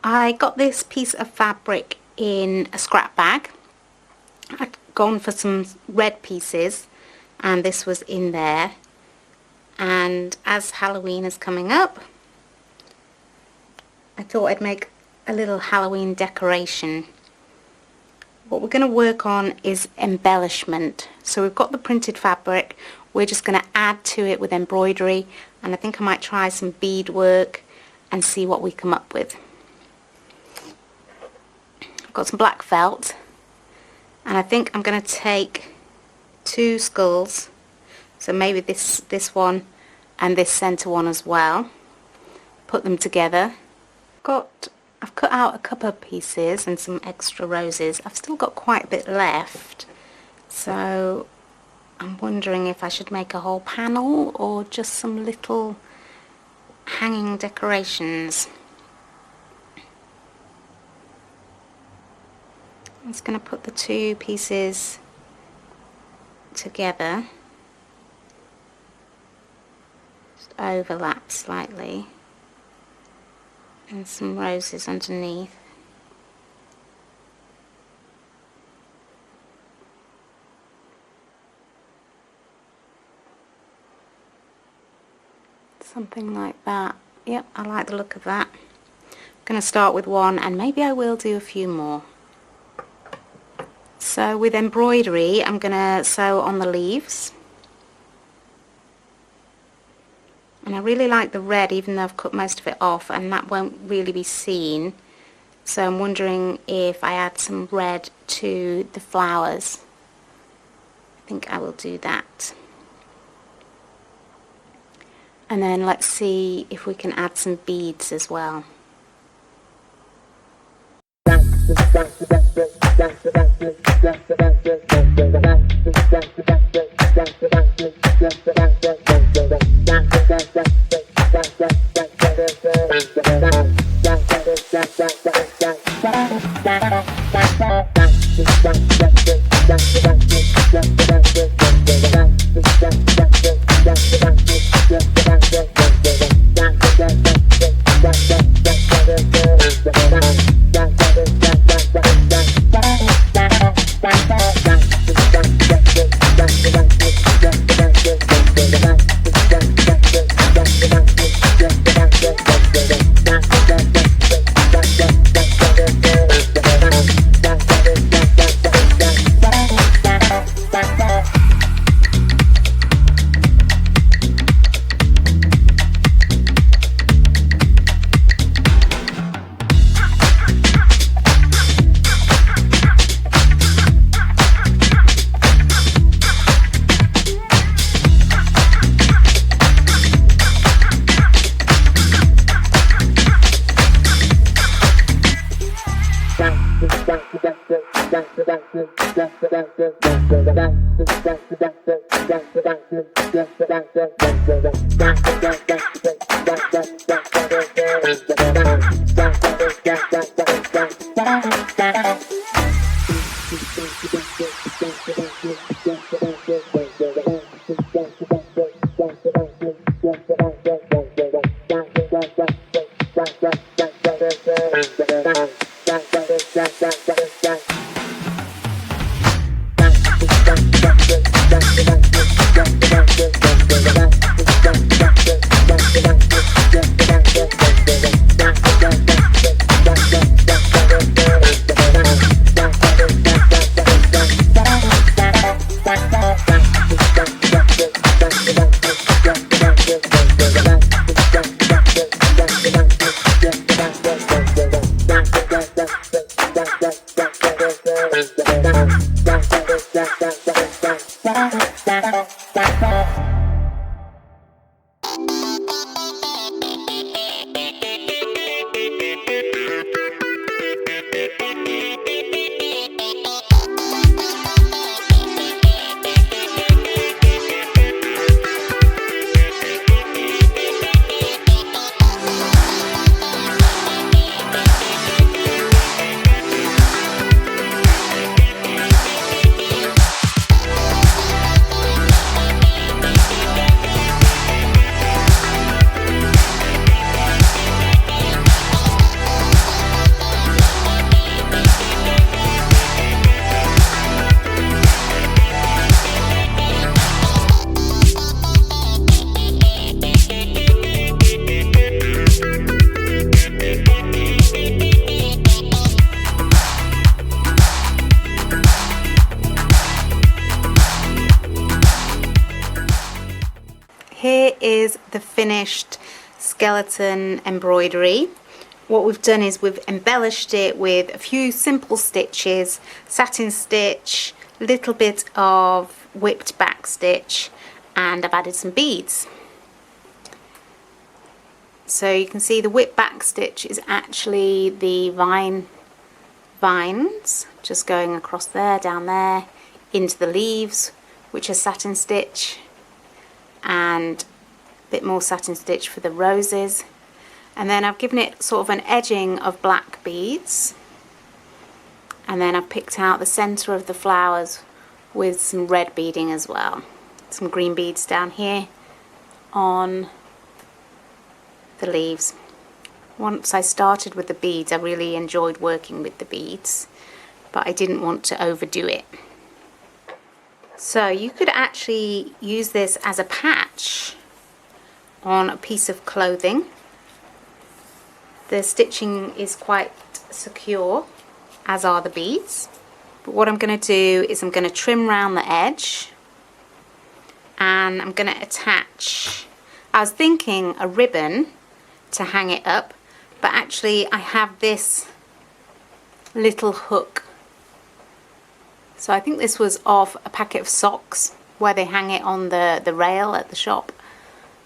I got this piece of fabric in a scrap bag. I'd gone for some red pieces and this was in there, and as Halloween is coming up, I thought I'd make a little Halloween decoration. What we're going to work on is embellishment. So we've got the printed fabric, we're just going to add to it with embroidery, and I think I might try some beadwork and see what we come up with. I've got some black felt, and I think I'm going to take 2 skulls, so maybe this one and this centre one as well, put them together. I've cut out a couple of pieces and some extra roses. I've still got quite a bit left, so I'm wondering if I should make a whole panel or just some little hanging decorations. I'm just going to put the 2 pieces together, just overlap slightly, and some roses underneath. Something like that. Yep, I like the look of that. I'm going to start with one and maybe I will do a few more. So with embroidery, I'm going to sew on the leaves. And I really like the red, even though I've cut most of it off, and that won't really be seen. So I'm wondering if I add some red to the flowers. I think I will do that. And then let's see if we can add some beads as well. here is the finished skeleton embroidery. What we've done is we've embellished it with a few simple stitches, satin stitch, a little bit of whipped back stitch, and I've added some beads. So you can see the whipped back stitch is actually the vines just going across there, down there, into the leaves, which are satin stitch, and a bit more satin stitch for the roses. And then I've given it sort of an edging of black beads, and then I've picked out the centre of the flowers with some red beading as well. Some green beads down here on the leaves. Once I started with the beads, I really enjoyed working with the beads, but I didn't want to overdo it. So you could actually use this as a patch on a piece of clothing. The stitching is quite secure, as are the beads. But what I'm going to do is I'm going to trim round the edge, and I'm going to attach, I was thinking a ribbon to hang it up, but actually I have this little hook. So I think this was off a packet of socks where they hang it on the rail at the shop.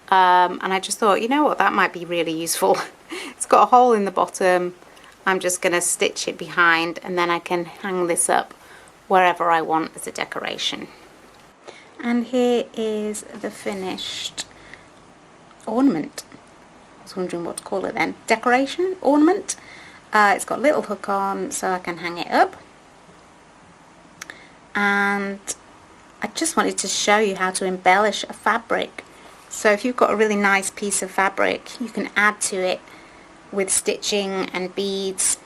And I just thought, you know what, that might be really useful. It's got a hole in the bottom. I'm just going to stitch it behind, and then I can hang this up wherever I want as a decoration. And here is the finished ornament. I was wondering what to call it then. Decoration? Ornament? It's got a little hook on so I can hang it up. And I just wanted to show you how to embellish a fabric. So if you've got a really nice piece of fabric, you can add to it with stitching and beads